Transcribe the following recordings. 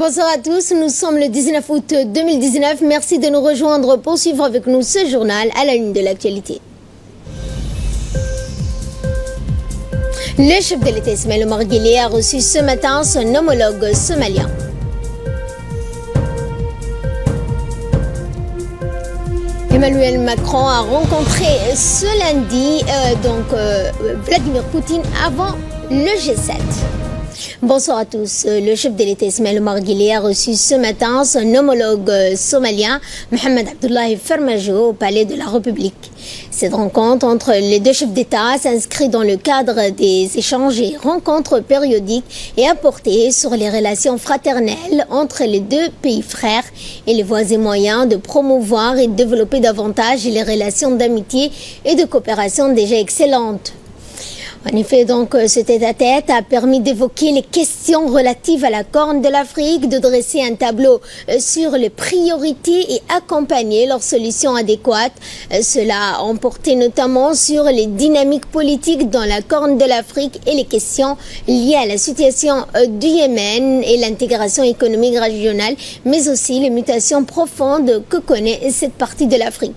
Bonsoir à tous, nous sommes le 19 août 2019. Merci de nous rejoindre pour suivre avec nous ce journal à la une de l'actualité. Le chef de l'État Ismaël Omar Guelleh a reçu ce matin son homologue somalien. Emmanuel Macron a rencontré ce lundi Vladimir Poutine avant le G7. Bonsoir à tous. Le chef de l'État Ismaël Omar Guelleh a reçu ce matin son homologue somalien Mohamed Abdullahi Farmajo au Palais de la République. Cette rencontre entre les deux chefs d'État s'inscrit dans le cadre des échanges et rencontres périodiques et a porté sur les relations fraternelles entre les deux pays frères et les voies et moyens de promouvoir et de développer davantage les relations d'amitié et de coopération déjà excellentes. En effet, donc, ce tête-à-tête a permis d'évoquer les questions relatives à la Corne de l'Afrique, de dresser un tableau sur les priorités et accompagner leurs solutions adéquates. Cela a emporté notamment sur les dynamiques politiques dans la Corne de l'Afrique et les questions liées à la situation du Yémen et l'intégration économique régionale, mais aussi les mutations profondes que connaît cette partie de l'Afrique.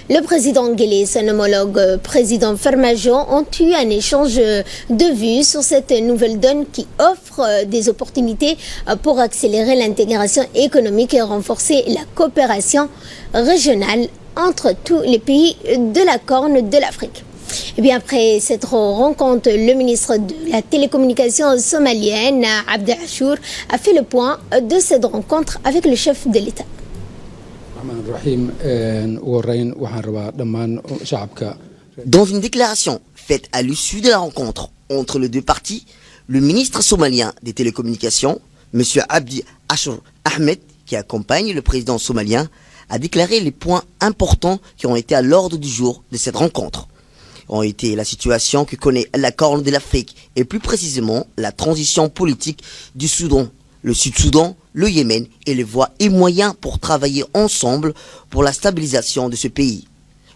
Le président Guelleh et son homologue président Farmajo ont eu un échange de vues sur cette nouvelle donne qui offre des opportunités pour accélérer l'intégration économique et renforcer la coopération régionale entre tous les pays de la Corne de l'Afrique. Et bien après cette rencontre, le ministre de la télécommunication somalienne, Abdi Achour, a fait le point de cette rencontre avec le chef de l'État. Dans une déclaration faite à l'issue de la rencontre entre les deux parties, le ministre somalien des télécommunications, M. Abdi Achour Ahmed, qui accompagne le président somalien, a déclaré les points importants qui ont été à l'ordre du jour de cette rencontre. Ont été la situation que connaît la Corne de l'Afrique et plus précisément la transition politique du Soudan, le Sud-Soudan, le Yémen et les voies et moyens pour travailler ensemble pour la stabilisation de ce pays.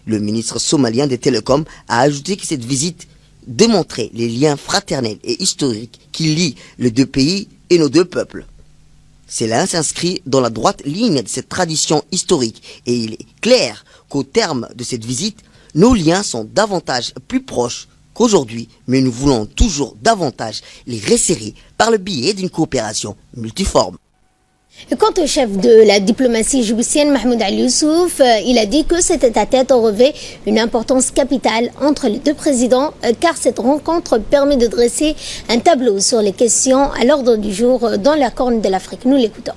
Le ministre somalien des Télécoms a ajouté que cette visite démontrait les liens fraternels et historiques qui lient les deux pays et nos deux peuples. Cela s'inscrit dans la droite ligne de cette tradition historique et il est clair qu'au terme de cette visite, nos liens sont davantage plus proches qu'aujourd'hui, mais nous voulons toujours davantage les resserrer par le biais d'une coopération multiforme. Quant au chef de la diplomatie djiboutienne, Mahmoud Ali Youssouf, il a dit que cet tête-à-tête revêt une importance capitale entre les deux présidents, car cette rencontre permet de dresser un tableau sur les questions à l'ordre du jour dans la Corne de l'Afrique. Nous l'écoutons.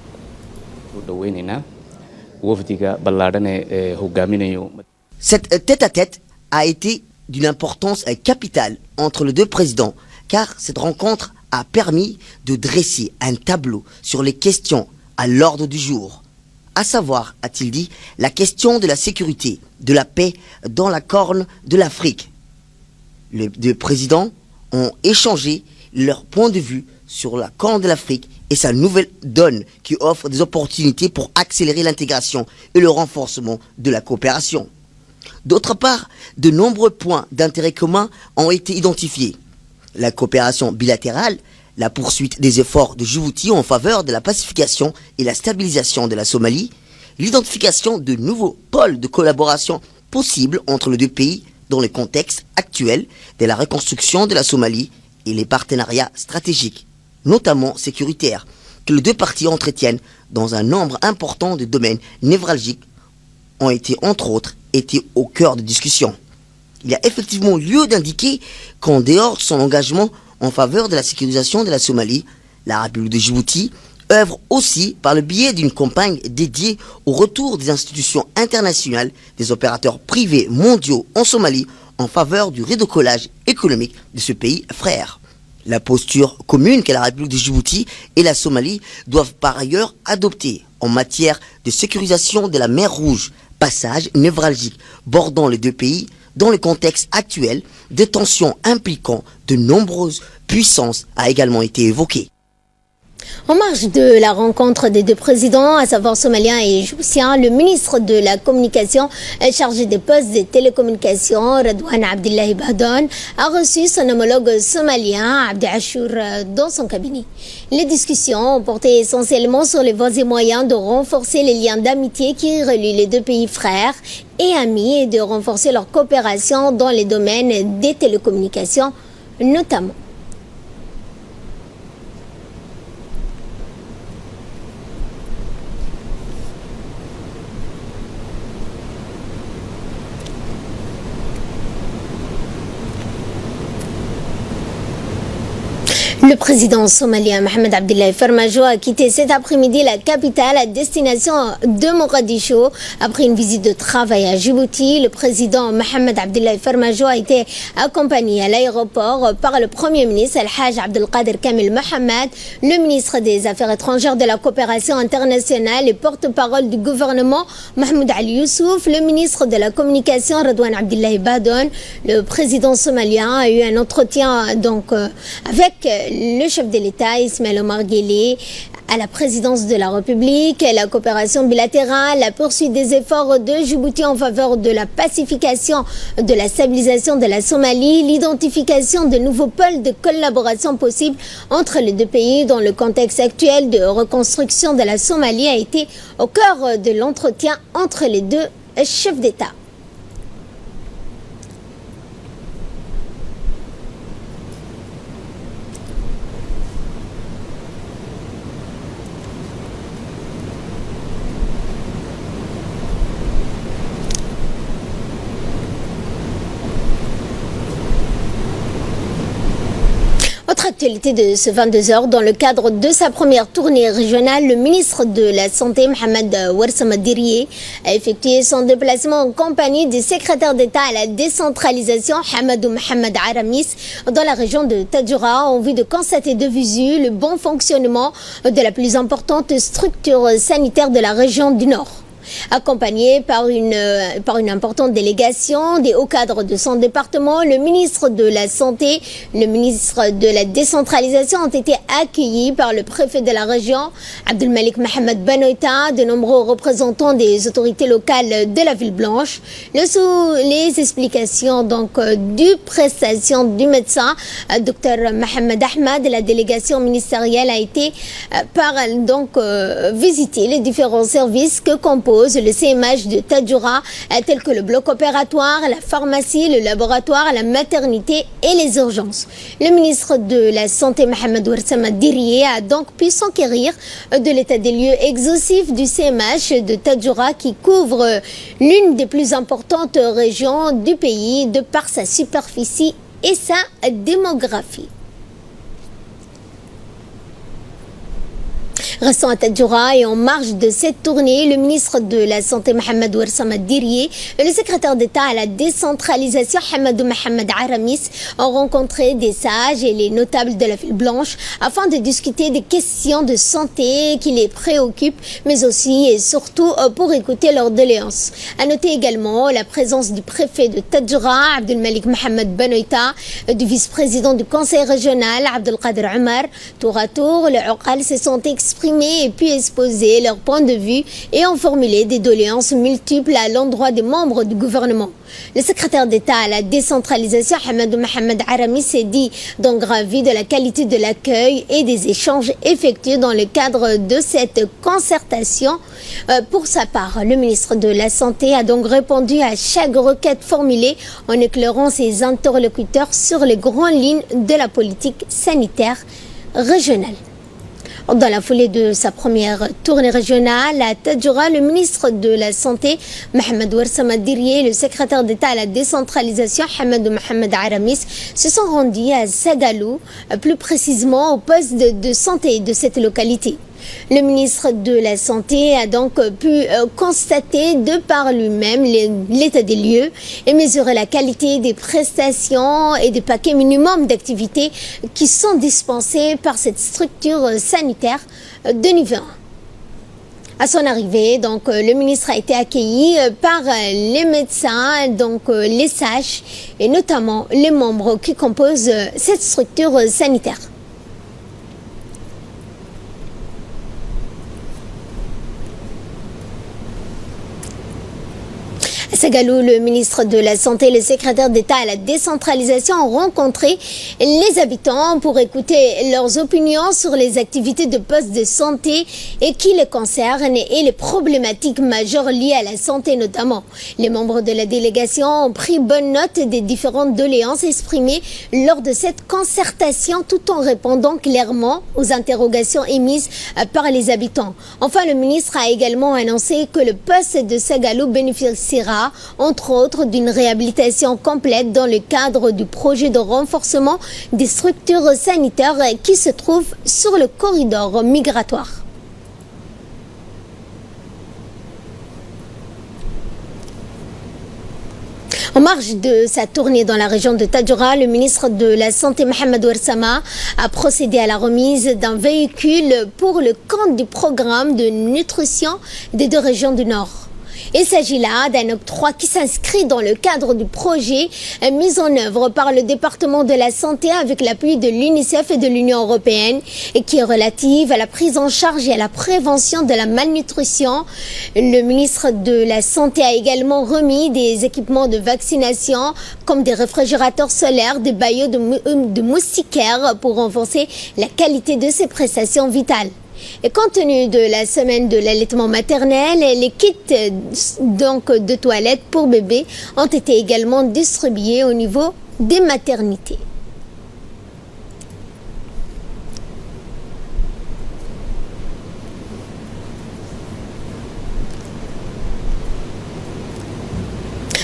Cette tête-à-tête a été d'une importance capitale entre les deux présidents, car cette rencontre a permis de dresser un tableau sur les questions à l'ordre du jour, à savoir, a-t-il dit, la question de la sécurité, de la paix dans la Corne de l'Afrique. Les deux présidents ont échangé leur point de vue sur la Corne de l'Afrique et sa nouvelle donne qui offre des opportunités pour accélérer l'intégration et le renforcement de la coopération. D'autre part, de nombreux points d'intérêt commun ont été identifiés. La coopération bilatérale, la poursuite des efforts de Djibouti en faveur de la pacification et la stabilisation de la Somalie, l'identification de nouveaux pôles de collaboration possibles entre les deux pays dans le contexte actuel de la reconstruction de la Somalie et les partenariats stratégiques, notamment sécuritaires, que les deux parties entretiennent dans un nombre important de domaines névralgiques ont été, entre autres, au cœur de discussions. Il y a effectivement lieu d'indiquer qu'en dehors de son engagement en faveur de la sécurisation de la Somalie, la République de Djibouti œuvre aussi par le biais d'une campagne dédiée au retour des institutions internationales des opérateurs privés mondiaux en Somalie en faveur du redécollage économique de ce pays frère. La posture commune que la République de Djibouti et la Somalie doivent par ailleurs adopter en matière de sécurisation de la mer Rouge, passage névralgique bordant les deux pays, dans le contexte actuel, des tensions impliquant de nombreuses puissances a également été évoquée. En marge de la rencontre des deux présidents, à savoir somalien et djiboutien, le ministre de la Communication chargé des postes des télécommunications, Redouane Abdullahi Bahdoun, a reçu son homologue somalien, Abdi Achour, dans son cabinet. Les discussions ont porté essentiellement sur les voies et moyens de renforcer les liens d'amitié qui relient les deux pays frères et amis et de renforcer leur coopération dans les domaines des télécommunications notamment. Le président somalien Mohamed Abdullahi Farmajo a quitté cet après-midi la capitale à destination de Mogadiscio après une visite de travail à Djibouti. Le président Mohamed Abdullahi Farmajo a été accompagné à l'aéroport par le premier ministre Al-Haj Abdelkader Kamil Mohamed, le ministre des Affaires étrangères de la coopération internationale et porte-parole du gouvernement Mahmoud Ali Youssouf, le ministre de la communication Redouane Abdullahi Bahdoun. Le président somalien a eu un entretien avec le chef de l'État, Ismaël Omar Guelleh, à la présidence de la République, la coopération bilatérale, la poursuite des efforts de Djibouti en faveur de la pacification, de la stabilisation de la Somalie, l'identification de nouveaux pôles de collaboration possibles entre les deux pays dans le contexte actuel de reconstruction de la Somalie a été au cœur de l'entretien entre les deux chefs d'État. Autre actualité de ce 22h, dans le cadre de sa première tournée régionale, le ministre de la Santé, Mohamed Ouarsama Diriyé, a effectué son déplacement en compagnie du secrétaire d'État à la décentralisation, Hamadou Mohamed Aramis, dans la région de Tadjoura, en vue de constater de visu le bon fonctionnement de la plus importante structure sanitaire de la région du Nord. Accompagné par une importante délégation des hauts cadres de son département, le ministre de la Santé, le ministre de la Décentralisation ont été accueillis par le préfet de la région, Abdelmalik Mohamed Benoïta, de nombreux représentants des autorités locales de la Ville Blanche. Les explications du prestation du médecin, Dr Mohamed Ahmad, la délégation ministérielle a été visiter les différents services que composent le CMH de Tadjoura, tels que le bloc opératoire, la pharmacie, le laboratoire, la maternité et les urgences. Le ministre de la Santé, Mohamed Ouarsama Diriyé, a donc pu s'enquérir de l'état des lieux exhaustif du CMH de Tadjoura qui couvre l'une des plus importantes régions du pays de par sa superficie et sa démographie. Restant à Tadjoura et en marge de cette tournée, le ministre de la Santé Mohamed Ouarsama Diriyé et le secrétaire d'État à la décentralisation Hamadou Mohamed Aramis ont rencontré des sages et les notables de la Ville Blanche afin de discuter des questions de santé qui les préoccupent, mais aussi et surtout pour écouter leurs doléances. À noter également la présence du préfet de Tadjoura, Abdelmalik Mohamed Benoïta, du vice-président du conseil régional, Abdelkader Omar. Tour à tour, les Oqal se sont exprimés et puis exposer leur point de vue et ont formulé des doléances multiples à l'endroit des membres du gouvernement. Le secrétaire d'État à la décentralisation, Hamadou Mohamed Aramis, s'est dit donc ravi de la qualité de l'accueil et des échanges effectués dans le cadre de cette concertation. Pour sa part, le ministre de la Santé a donc répondu à chaque requête formulée en éclairant ses interlocuteurs sur les grandes lignes de la politique sanitaire régionale. Dans la foulée de sa première tournée régionale à Tadjoura, le ministre de la Santé, Mohamed Ouarsama Diriyé, et le secrétaire d'État à la décentralisation, Hamadou Mohamed Aramis, se sont rendus à Sagalou, plus précisément au poste de santé de cette localité. Le ministre de la Santé a donc pu constater de par lui-même l'état des lieux et mesurer la qualité des prestations et des paquets minimums d'activités qui sont dispensés par cette structure sanitaire de niveau 1. À son arrivée, le ministre a été accueilli par les médecins, les sages et notamment les membres qui composent cette structure sanitaire. Segalou, le ministre de la Santé et le secrétaire d'État à la décentralisation ont rencontré les habitants pour écouter leurs opinions sur les activités de postes de santé et qui les concernent et les problématiques majeures liées à la santé notamment. Les membres de la délégation ont pris bonne note des différentes doléances exprimées lors de cette concertation tout en répondant clairement aux interrogations émises par les habitants. Enfin, le ministre a également annoncé que le poste de Segalou bénéficiera entre autres d'une réhabilitation complète dans le cadre du projet de renforcement des structures sanitaires qui se trouvent sur le corridor migratoire. En marge de sa tournée dans la région de Tadjoura, le ministre de la Santé Mohamed Ouarsama a procédé à la remise d'un véhicule pour le compte du programme de nutrition des deux régions du Nord. Il s'agit là d'un octroi qui s'inscrit dans le cadre du projet mis en œuvre par le département de la santé avec l'appui de l'UNICEF et de l'Union européenne et qui est relative à la prise en charge et à la prévention de la malnutrition. Le ministre de la Santé a également remis des équipements de vaccination comme des réfrigérateurs solaires, des baillots de moustiquaires pour renforcer la qualité de ces prestations vitales. Et compte tenu de la semaine de l'allaitement maternel, les kits de toilettes pour bébés ont été également distribués au niveau des maternités.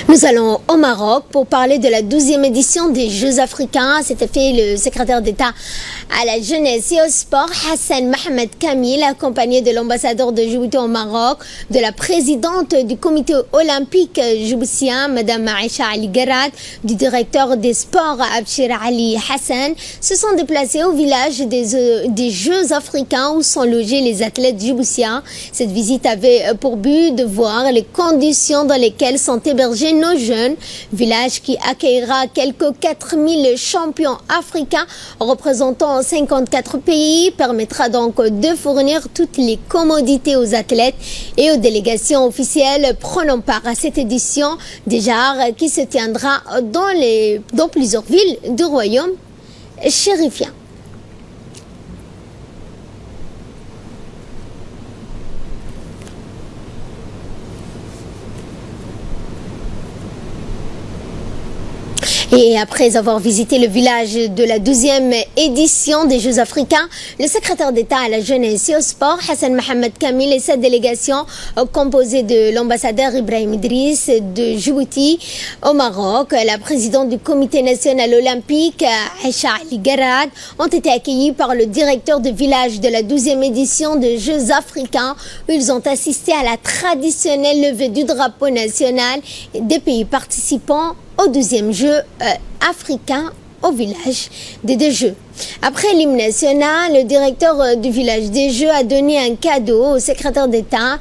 Nous allons au Maroc pour parler de la 12e édition des Jeux africains. C'était fait le secrétaire d'État à la jeunesse et au sport, Hassan Mohamed Kamil, accompagné de l'ambassadeur de Djibouti au Maroc, de la présidente du comité olympique djiboutien, Madame Aïcha Ali Garad, du directeur des sports, Abshir Ali Hassan, se sont déplacés au village des Jeux africains où sont logés les athlètes djiboutiens. Cette visite avait pour but de voir les conditions dans lesquelles sont hébergés nos jeunes. Village qui accueillera quelques 4000 champions africains représentant 54 pays, permettra donc de fournir toutes les commodités aux athlètes et aux délégations officielles prenant part à cette édition des Jeux qui se tiendra dans plusieurs villes du royaume chérifien. Et après avoir visité le village de la 12e édition des Jeux africains, le secrétaire d'État à la jeunesse et au sport, Hassan Mohamed Kamil, et sa délégation composée de l'ambassadeur Ibrahim Idriss de Djibouti au Maroc, la présidente du comité national olympique, Aïcha Ali Garad, ont été accueillis par le directeur de village de la 12e édition des Jeux africains où ils ont assisté à la traditionnelle levée du drapeau national des pays participants au 12e jeu africain au village des deux Jeux. Après l'hymne national, le directeur du village des Jeux a donné un cadeau au secrétaire d'État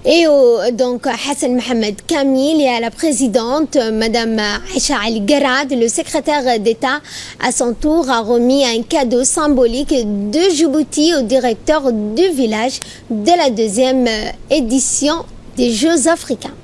et donc Hassan Mohamed Kamil et à la présidente Madame Aïcha Ali Garad. Le secrétaire d'État à son tour a remis un cadeau symbolique de Djibouti au directeur du village de la 2e édition des Jeux africains.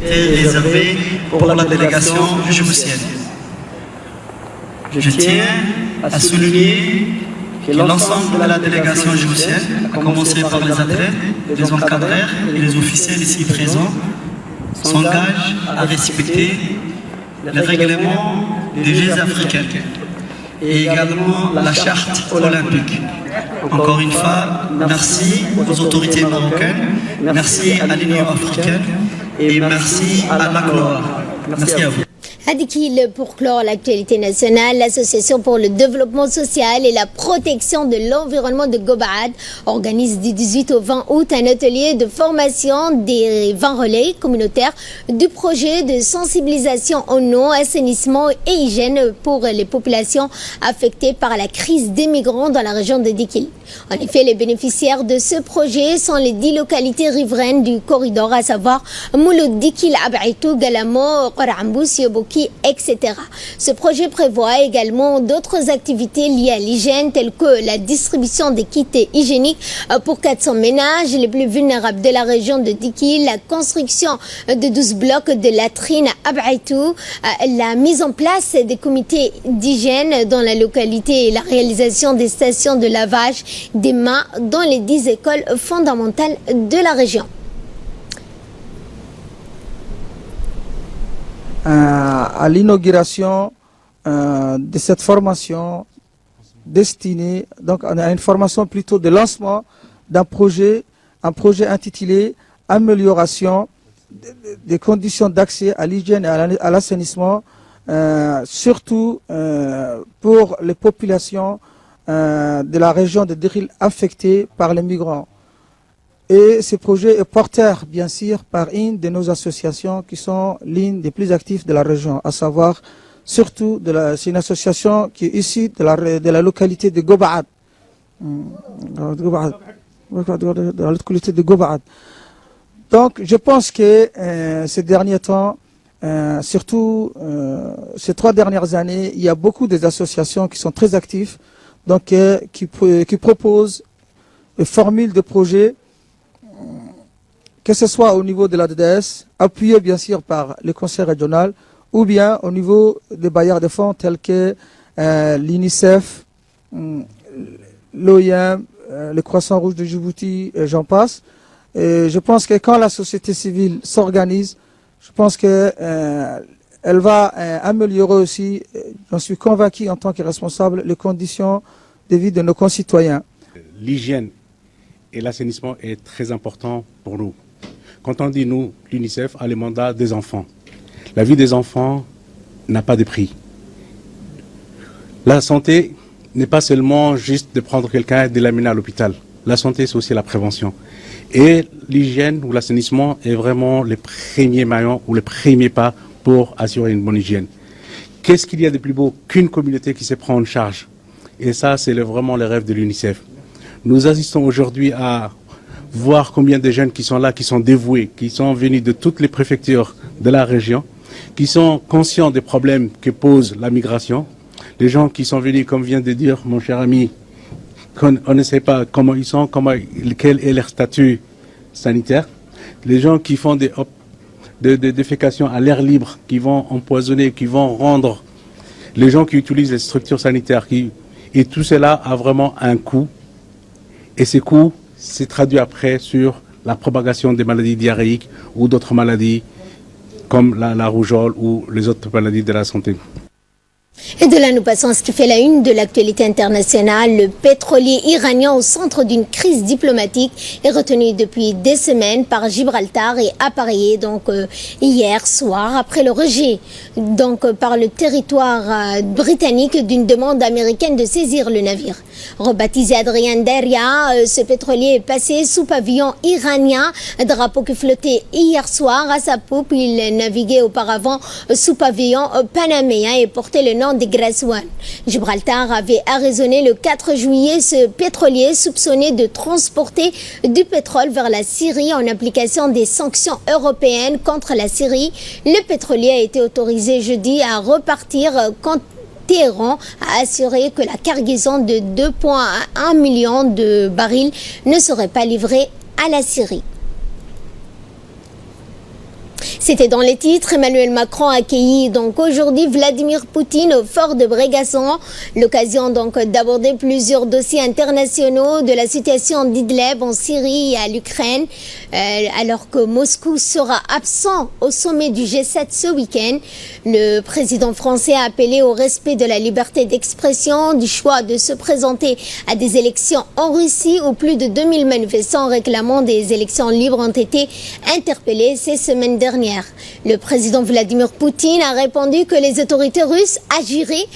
Réservé pour la délégation djiboutienne. Je tiens à souligner que l'ensemble de la délégation djiboutienne, à commencer par les athlètes, les encadreurs et les officiels ici présents, s'engagent à respecter les règlements des Jeux africains et également la charte olympique. Encore une fois, merci aux autorités marocaines, merci à l'Union africaine et merci à l'ACNOA. Merci à vous. À Dikil, pour clore l'actualité nationale, l'Association pour le développement social et la protection de l'environnement de Gobaad organise du 18 au 20 août un atelier de formation des 20 relais communautaires du projet de sensibilisation au non, assainissement et hygiène pour les populations affectées par la crise des migrants dans la région de Dikil. En effet, les bénéficiaires de ce projet sont les 10 localités riveraines du corridor, à savoir Mouloud, Dikil, Abaitou, Galamo, Qorambous, Yoboki, etc. Ce projet prévoit également d'autres activités liées à l'hygiène, telles que la distribution des kits hygiéniques pour 400 ménages les plus vulnérables de la région de Dikil, la construction de 12 blocs de latrines à Abaitou, la mise en place des comités d'hygiène dans la localité et la réalisation des stations de lavage des mains dans les 10 écoles fondamentales de la région. À l'inauguration de cette formation destinée donc à une formation plutôt de lancement d'un projet, un projet intitulé Amélioration des conditions d'accès à l'hygiène et à l'assainissement, surtout pour les populations de la région de Dikil affectées par les migrants. Et ce projet est porteur, bien sûr, par une de nos associations qui sont l'une des plus actives de la région, à savoir surtout, c'est une association qui est issue de la localité de Gobaad. De la localité de Gobaad. Donc, je pense que ces derniers temps, surtout ces 3 dernières années, il y a beaucoup d'associations qui sont très actives, donc qui proposent des formules de projets, que ce soit au niveau de la DDS, appuyé bien sûr par le conseil régional, ou bien au niveau des bailleurs de fonds tels que l'UNICEF, l'OIM, le Croissant Rouge de Djibouti, j'en passe. Et je pense que quand la société civile s'organise, je pense que elle va améliorer aussi, j'en suis convaincu en tant que responsable, les conditions de vie de nos concitoyens. L'hygiène et l'assainissement est très important pour nous. Quand on dit nous, l'UNICEF a le mandat des enfants. La vie des enfants n'a pas de prix. La santé n'est pas seulement juste de prendre quelqu'un et de l'amener à l'hôpital. La santé, c'est aussi la prévention. Et l'hygiène ou l'assainissement est vraiment le premier maillon ou le premier pas pour assurer une bonne hygiène. Qu'est-ce qu'il y a de plus beau qu'une communauté qui se prend en charge? Et ça, c'est vraiment le rêve de l'UNICEF. Nous assistons aujourd'hui à voir combien de jeunes qui sont là, qui sont dévoués, qui sont venus de toutes les préfectures de la région, qui sont conscients des problèmes que pose la migration. Les gens qui sont venus, comme vient de dire mon cher ami, on ne sait pas comment ils sont, quel est leur statut sanitaire. Les gens qui font des défécations à l'air libre, qui vont empoisonner, qui vont rendre, les gens qui utilisent les structures sanitaires, et tout cela a vraiment un coût. Et ce coût s'est traduit après sur la propagation des maladies diarrhéiques ou d'autres maladies comme la rougeole ou les autres maladies de la santé. Et de là, nous passons à ce qui fait la une de l'actualité internationale. Le pétrolier iranien au centre d'une crise diplomatique est retenu depuis des semaines par Gibraltar et appareillé donc hier soir après le rejet par le territoire britannique d'une demande américaine de saisir le navire. Rebaptisé Adrian Darya, ce pétrolier est passé sous pavillon iranien, drapeau qui flottait hier soir à sa poupe. Il naviguait auparavant sous pavillon panaméen et portait le nom des Graswan. Gibraltar avait arraisonné le 4 juillet ce pétrolier soupçonné de transporter du pétrole vers la Syrie en application des sanctions européennes contre la Syrie. Le pétrolier a été autorisé jeudi à repartir quand Téhéran a assuré que la cargaison de 2,1 millions de barils ne serait pas livrée à la Syrie. C'était dans les titres. Emmanuel Macron a accueilli donc aujourd'hui Vladimir Poutine au fort de Brégasson. L'occasion donc d'aborder plusieurs dossiers internationaux, de la situation d'Idlib en Syrie et à l'Ukraine, alors que Moscou sera absent au sommet du G7 ce week-end. Le président français a appelé au respect de la liberté d'expression, du choix de se présenter à des élections en Russie où plus de 2000 manifestants réclamant des élections libres ont été interpellés ces semaines dernières. Le président Vladimir Poutine a répondu que les autorités russes agiraient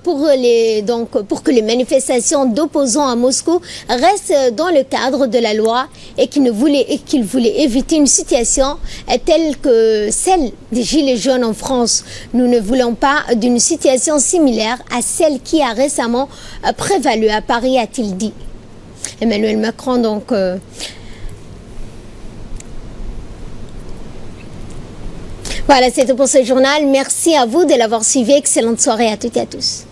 pour que les manifestations d'opposants à Moscou restent dans le cadre de la loi et qu'il voulait éviter une situation telle que celle des Gilets jaunes en France. Nous ne voulons pas d'une situation similaire à celle qui a récemment prévalu à Paris, a-t-il dit. Emmanuel Macron, donc... Voilà, c'est tout pour ce journal. Merci à vous de l'avoir suivi. Excellente soirée à toutes et à tous.